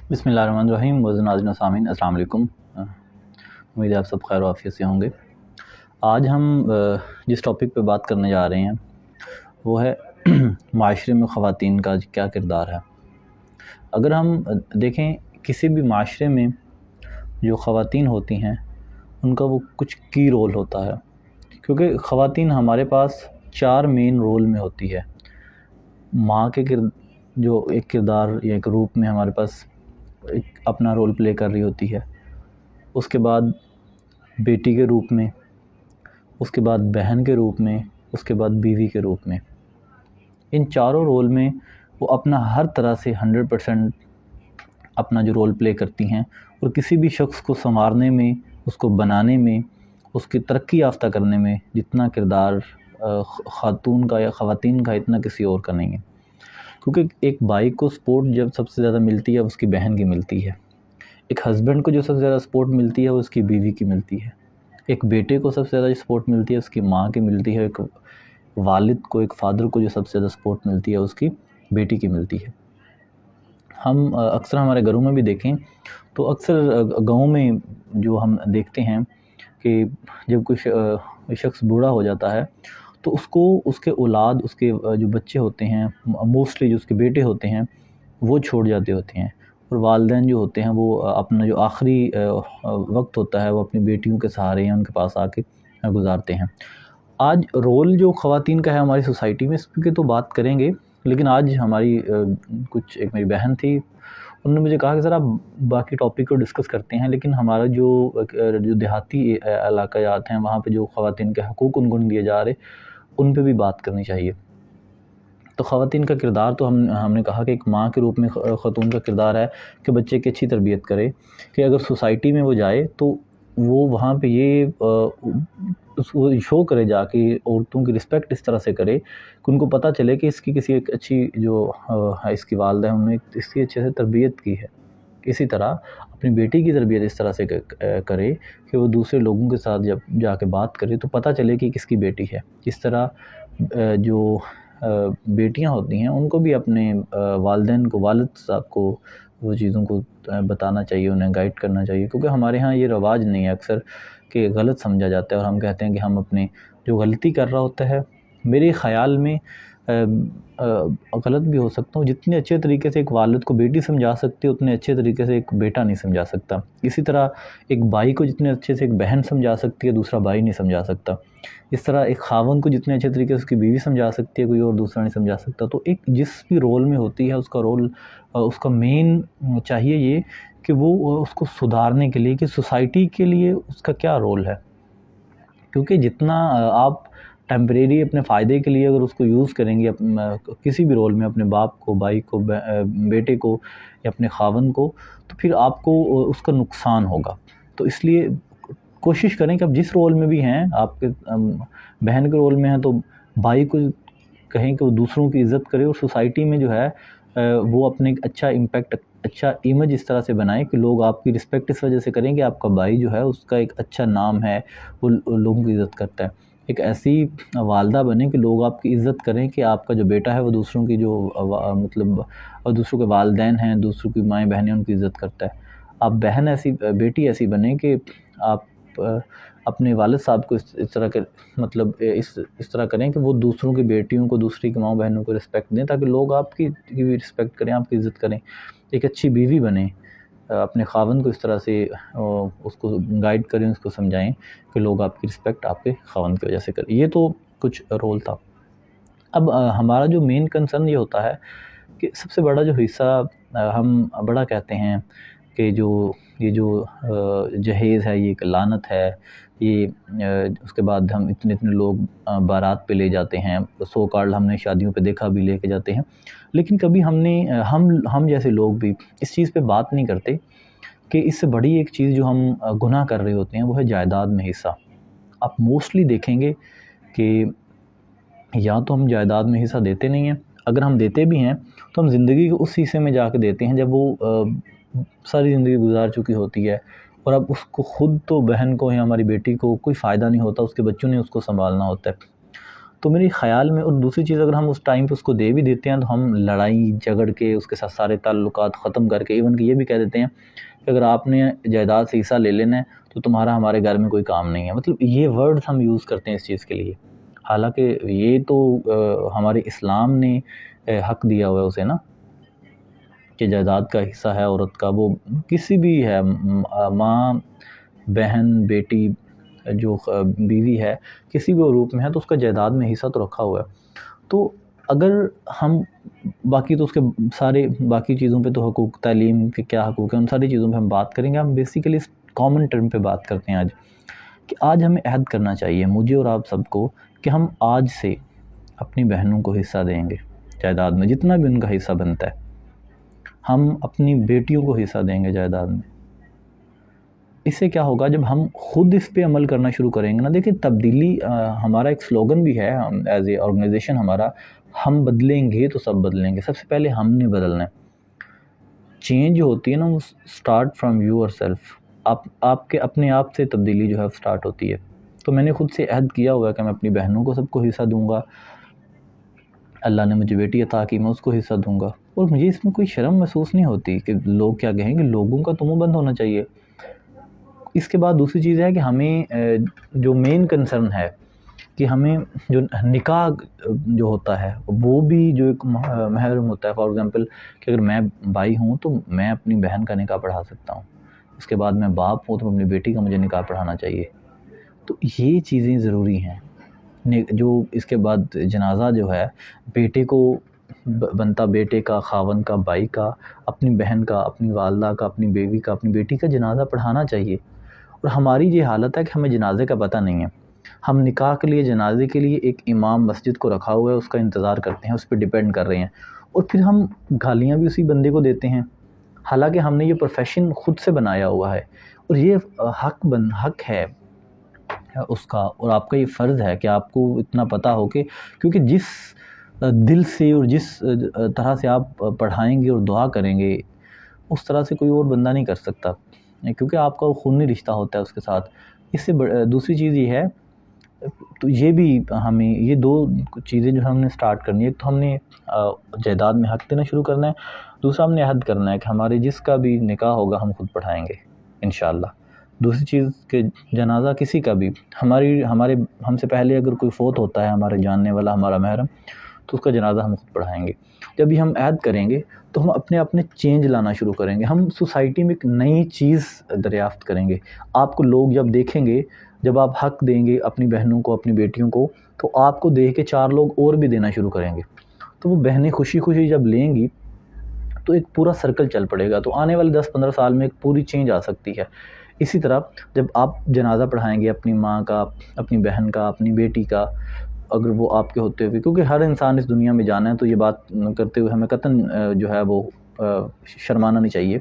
بسم اللہ الرحمن الرحیم. ناظرین و سامعین السلام علیکم. امید ہے آپ سب خیر و عافیت سے ہوں گے. آج ہم جس ٹاپک پہ بات کرنے جا رہے ہیں وہ ہے معاشرے میں خواتین کا کیا کردار ہے. اگر ہم دیکھیں کسی بھی معاشرے میں جو خواتین ہوتی ہیں ان کا وہ کچھ کی رول ہوتا ہے، کیونکہ خواتین ہمارے پاس 4 مین رول میں ہوتی ہے. ماں کے جو ایک کردار یا ایک روپ میں ہمارے پاس ایک اپنا رول پلے کر رہی ہوتی ہے، اس کے بعد بیٹی کے روپ میں، اس کے بعد بہن کے روپ میں، اس کے بعد بیوی کے روپ میں. ان چاروں رول میں وہ اپنا ہر طرح سے 100% اپنا جو رول پلے کرتی ہیں، اور کسی بھی شخص کو سنوارنے میں، اس کو بنانے میں، اس کی ترقی یافتہ کرنے میں جتنا کردار خاتون کا یا خواتین کا اتنا کسی اور کا نہیں ہے. کیونکہ ایک بھائی کو سپورٹ جب سب سے زیادہ ملتی ہے اس کی بہن کی ملتی ہے، ایک ہسبینڈ کو جو سب سے زیادہ سپورٹ ملتی ہے وہ اس کی بیوی کی ملتی ہے، ایک بیٹے کو سب سے زیادہ سپورٹ ملتی ہے اس کی ماں کی ملتی ہے، ایک والد کو، ایک فادر کو جو سب سے زیادہ سپورٹ ملتی ہے اس کی بیٹی کی ملتی ہے. ہم اکثر ہمارے گھروں میں بھی دیکھیں تو اکثر گاؤں میں جو ہم دیکھتے ہیں کہ جب کوئی شخص بوڑھا ہو جاتا ہے تو اس کو اس کے اولاد، اس کے جو بچے ہوتے ہیں، موسٹلی جو اس کے بیٹے ہوتے ہیں وہ چھوڑ جاتے ہوتے ہیں، اور والدین جو ہوتے ہیں وہ اپنا جو آخری وقت ہوتا ہے وہ اپنی بیٹیوں کے سہارے یا ان کے پاس آ کے گزارتے ہیں. آج رول جو خواتین کا ہے ہماری سوسائٹی میں، اس کی تو بات کریں گے، لیکن آج ہماری ایک میری بہن تھی، انہوں نے مجھے کہا کہ سر آپ باقی ٹاپک کو ڈسکس کرتے ہیں لیکن ہمارا جو دیہاتی علاقات ہیں وہاں پہ جو خواتین کے حقوق ان کو نہیں دیے جا رہے ان پہ بھی بات کرنی چاہیے. تو خواتین کا کردار تو ہم نے کہا کہ ایک ماں کے روپ میں خاتون کا کردار ہے کہ بچے کی اچھی تربیت کرے، کہ اگر سوسائٹی میں وہ جائے تو وہ وہاں پہ یہ اس کو شو کرے جا کے، عورتوں کی رسپیکٹ اس طرح سے کرے کہ ان کو پتہ چلے کہ اس کی کسی ایک اچھی جو اس کی والدہ ہے انہوں نے اس کی اچھے سے تربیت کی ہے. اسی طرح اپنی بیٹی کی تربیت اس طرح سے کرے کہ وہ دوسرے لوگوں کے ساتھ جب جا کے بات کرے تو پتہ چلے کہ کس کی بیٹی ہے. اس طرح جو بیٹیاں ہوتی ہیں ان کو بھی اپنے والدین کو، والد صاحب کو وہ چیزوں کو بتانا چاہیے، انہیں گائیڈ کرنا چاہیے. کیونکہ ہمارے ہاں یہ رواج نہیں ہے اکثر کہ غلط سمجھا جاتا ہے، اور ہم کہتے ہیں کہ ہم اپنے جو غلطی کر رہا ہوتا ہے، میرے خیال میں غلط بھی ہو سکتا ہوں، جتنے اچھے طریقے سے ایک والد کو بیٹی سمجھا سکتی ہے اتنے اچھے طریقے سے ایک بیٹا نہیں سمجھا سکتا. اسی طرح ایک بھائی کو جتنے اچھے سے ایک بہن سمجھا سکتی ہے دوسرا بھائی نہیں سمجھا سکتا. اس طرح ایک خاوند کو جتنے اچھے طریقے سے اس کی بیوی سمجھا سکتی ہے کوئی اور دوسرا نہیں سمجھا سکتا. تو ایک جس بھی رول میں ہوتی ہے اس کا رول، اس کا مین چاہیے یہ کہ وہ اس کو سدھارنے کے لیے، کہ سوسائٹی کے لیے اس کا کیا رول ہے. کیونکہ جتنا آپ ٹیمپریری اپنے فائدے کے لیے اگر اس کو یوز کریں گے کسی بھی رول میں، اپنے باپ کو، بھائی کو، بیٹے کو یا اپنے خاوند کو، تو پھر آپ کو اس کا نقصان ہوگا. تو اس لیے کوشش کریں کہ آپ جس رول میں بھی ہیں، آپ کے بہن کے رول میں ہیں تو بھائی کو کہیں کہ وہ دوسروں کی عزت کرے، اور سوسائٹی میں جو ہے وہ اپنے ایک اچھا امپیکٹ، اچھا امیج اس طرح سے بنائیں کہ لوگ آپ کی رسپیکٹ اس وجہ سے کریں کہ آپ کا بھائی جو ہے اس کا ایک اچھا نام ہے، وہ لوگوں کی عزت کرتا ہے. ایک ایسی والدہ بنے کہ لوگ آپ کی عزت کریں کہ آپ کا جو بیٹا ہے وہ دوسروں کی جو مطلب دوسروں کے والدین ہیں، دوسروں کی مائیں بہنیں ان کی عزت کرتا ہے. آپ بہن ایسی، بیٹی ایسی بنے کہ آپ اپنے والد صاحب کو اس طرح کے مطلب اس طرح کریں کہ وہ دوسروں کی بیٹیوں کو، دوسری کی ماں بہنوں کو رسپیکٹ دیں تاکہ لوگ آپ کی بھی رسپیکٹ کریں، آپ کی عزت کریں. ایک اچھی بیوی بنیں، اپنے خاوند کو اس طرح سے اس کو گائیڈ کریں، اس کو سمجھائیں کہ لوگ آپ کی رسپیکٹ آپ کے خاوند کی وجہ سے کریں. یہ تو کچھ رول تھا. اب ہمارا جو مین کنسرن یہ ہوتا ہے کہ سب سے بڑا جو حصہ ہم بڑا کہتے ہیں کہ یہ جو جہیز ہے یہ ایک لعنت ہے، یہ اس کے بعد ہم اتنے لوگ بارات پہ لے جاتے ہیں، سو کارڈ ہم نے شادیوں پہ دیکھا بھی لے کے جاتے ہیں، لیکن کبھی ہم جیسے لوگ بھی اس چیز پہ بات نہیں کرتے کہ اس سے بڑی ایک چیز جو ہم گناہ کر رہے ہوتے ہیں وہ ہے جائیداد میں حصہ. آپ موسٹلی دیکھیں گے کہ یا تو ہم جائیداد میں حصہ دیتے نہیں ہیں، اگر ہم دیتے بھی ہیں تو ہم زندگی کے اس حصے میں جا کے دیتے ہیں جب وہ ساری زندگی گزار چکی ہوتی ہے، اور اب اس کو خود تو بہن کو یا ہماری بیٹی کو کوئی فائدہ نہیں ہوتا، اس کے بچوں نے اس کو سنبھالنا ہوتا ہے. تو میری خیال میں، اور دوسری چیز اگر ہم اس ٹائم پہ اس کو دے بھی دیتے ہیں تو ہم لڑائی جھگڑ کے اس کے ساتھ سارے تعلقات ختم کر کے ایون کہ یہ بھی کہہ دیتے ہیں کہ اگر آپ نے جائیداد سے حصہ لے لینا ہے تو تمہارا ہمارے گھر میں کوئی کام نہیں ہے. مطلب یہ ورڈز ہم یوز کرتے ہیں اس چیز کے لیے، حالانکہ یہ تو ہمارے اسلام نے حق دیا ہوا ہے اسے نا، کہ جائیداد کا حصہ ہے عورت کا، وہ کسی بھی ہے، ماں، بہن، بیٹی، جو بیوی ہے، کسی بھی روپ میں ہے تو اس کا جائیداد میں حصہ تو رکھا ہوا ہے. تو اگر ہم باقی تو اس کے سارے باقی چیزوں پہ تو حقوق، تعلیم کے کیا حقوق ہیں، ان ساری چیزوں پہ ہم بات کریں گے. ہم بیسیکلی اس کامن ٹرم پہ بات کرتے ہیں آج، کہ آج ہمیں عہد کرنا چاہیے، مجھے اور آپ سب کو، کہ ہم آج سے اپنی بہنوں کو حصہ دیں گے جائیداد میں، جتنا بھی ان کا حصہ بنتا ہے. ہم اپنی بیٹیوں کو حصہ دیں گے جائیداد میں. اس سے کیا ہوگا، جب ہم خود اس پہ عمل کرنا شروع کریں گے نا، دیکھیں تبدیلی ہمارا ایک سلوگن بھی ہے ایز اے آرگنائزیشن ہمارا، ہم بدلیں گے تو سب بدلیں گے. سب سے پہلے ہم نے بدلنا ہے. چینج جو ہوتی ہے نا، وہ سٹارٹ فرام یور سیلف. آپ کے اپنے آپ سے تبدیلی جو ہے سٹارٹ ہوتی ہے. تو میں نے خود سے عہد کیا ہوا ہے کہ میں اپنی بہنوں کو سب کو حصہ دوں گا. اللہ نے مجھے بیٹی عطا کی، میں اس کو حصہ دوں گا. اور مجھے اس میں کوئی شرم محسوس نہیں ہوتی کہ لوگ کیا کہیں گے. لوگوں کا تو منہ بند ہونا چاہیے. اس کے بعد دوسری چیز ہے کہ ہمیں جو مین کنسرن ہے کہ ہمیں جو نکاح جو ہوتا ہے وہ بھی جو ایک محرم ہوتا ہے. فار ایگزامپل کہ اگر میں بھائی ہوں تو میں اپنی بہن کا نکاح پڑھا سکتا ہوں. اس کے بعد میں باپ ہوں تو اپنی بیٹی کا مجھے نکاح پڑھانا چاہیے. تو یہ چیزیں ضروری ہیں. جو اس کے بعد جنازہ جو ہے بیٹے کو بنتا، بیٹے کا، خاوند کا، بھائی کا، اپنی بہن کا، اپنی والدہ کا، اپنی بیوی کا، اپنی بیٹی کا جنازہ پڑھانا چاہیے. اور ہماری یہ حالت ہے کہ ہمیں جنازے کا پتہ نہیں ہے. ہم نکاح کے لیے، جنازے کے لیے ایک امام مسجد کو رکھا ہوا ہے، اس کا انتظار کرتے ہیں، اس پہ ڈیپینڈ کر رہے ہیں، اور پھر ہم گالیاں بھی اسی بندے کو دیتے ہیں، حالانکہ ہم نے یہ پروفیشن خود سے بنایا ہوا ہے. اور یہ حق ہے اس کا، اور آپ کا یہ فرض ہے کہ آپ کو اتنا پتہ ہو کہ، کیونکہ جس دل سے اور جس طرح سے آپ پڑھائیں گے اور دعا کریں گے اس طرح سے کوئی اور بندہ نہیں کر سکتا، کیونکہ آپ کا خونی رشتہ ہوتا ہے اس کے ساتھ. اس سے دوسری چیز یہ ہے، تو یہ بھی ہمیں یہ دو چیزیں جو ہم نے سٹارٹ کرنی ہے. ایک تو ہم نے جائیداد میں حق دینا شروع کرنا ہے، دوسرا ہم نے عہد کرنا ہے کہ ہمارے جس کا بھی نکاح ہوگا ہم خود پڑھائیں گے انشاءاللہ. دوسری چیز کہ جنازہ کسی کا بھی ہم سے پہلے اگر کوئی فوت ہوتا ہے ہمارے جاننے والا، ہمارا محرم، تو اس کا جنازہ ہم خود پڑھائیں گے. جب یہ ہم عہد کریں گے تو ہم اپنے چینج لانا شروع کریں گے. ہم سوسائٹی میں ایک نئی چیز دریافت کریں گے. آپ کو لوگ جب دیکھیں گے، جب آپ حق دیں گے اپنی بہنوں کو، اپنی بیٹیوں کو، تو آپ کو دیکھ کے 4 لوگ اور بھی دینا شروع کریں گے. تو وہ بہنیں خوشی خوشی جب لیں گی تو ایک پورا سرکل چل پڑے گا. تو آنے والے 10-15 سال میں ایک پوری چینج آ سکتی ہے. اسی طرح جب آپ جنازہ پڑھائیں گے اپنی ماں کا، اپنی بہن کا، اپنی بیٹی کا، اگر وہ آپ کے ہوتے ہوئے، کیونکہ ہر انسان اس دنیا میں جانا ہے، تو یہ بات کرتے ہوئے ہمیں قطعاً جو ہے وہ شرمانا نہیں چاہیے.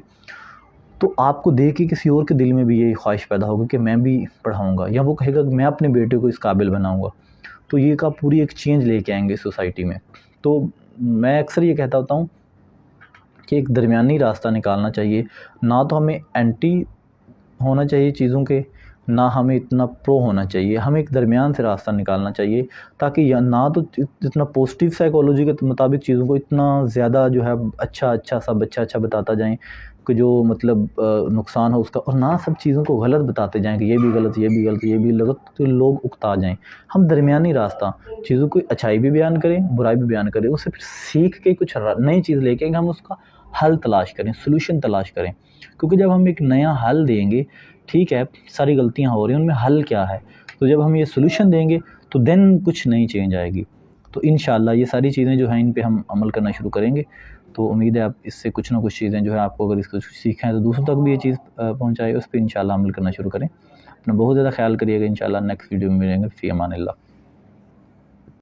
تو آپ کو دیکھ کے کسی اور کے دل میں بھی یہ خواہش پیدا ہوگی کہ میں بھی پڑھاؤں گا، یا وہ کہے گا کہ میں اپنے بیٹے کو اس قابل بناؤں گا. تو یہ کا پوری ایک چینج لے کے آئیں گے سوسائٹی میں. تو میں اکثر یہ کہتا ہوتا ہوں کہ ایک درمیانی راستہ نکالنا چاہیے. نہ تو ہمیں اینٹی ہونا چاہیے چیزوں کے، نہ ہمیں اتنا پرو ہونا چاہیے. ہمیں ایک درمیان سے راستہ نکالنا چاہیے، تاکہ نہ تو اتنا پوزیٹیو سائیکالوجی کے مطابق چیزوں کو اتنا زیادہ جو ہے سب اچھا بتاتا جائیں کہ جو مطلب نقصان ہو اس کا، اور نہ سب چیزوں کو غلط بتاتے جائیں کہ یہ بھی غلط، یہ بھی غلط، یہ بھی غلط، تو لوگ اکتا جائیں. ہم درمیانی راستہ، چیزوں کو اچھائی بھی بیان کریں، برائی بھی بیان کریں، اس سے پھر سیکھ کے کچھ نئی چیز لے کے ہم اس کا حل تلاش کریں، سلوشن تلاش کریں. کیونکہ جب ہم ایک نیا حل دیں گے، ٹھیک ہے ساری غلطیاں ہو رہی ہیں، ان میں حل کیا ہے، تو جب ہم یہ سلوشن دیں گے تو دین کچھ نئی چینج آئے گی. تو انشاءاللہ یہ ساری چیزیں جو ہیں ان پہ ہم عمل کرنا شروع کریں گے. تو امید ہے آپ اس سے کچھ نہ کچھ چیزیں جو ہے آپ کو، اگر اس کو سیکھیں تو دوسروں تک بھی یہ چیز پہنچائے، اس پہ انشاءاللہ عمل کرنا شروع کریں. اپنا بہت زیادہ خیال کریے گا. انشاءاللہ نیکسٹ ویڈیو میں ملیں گے. فی امان اللہ.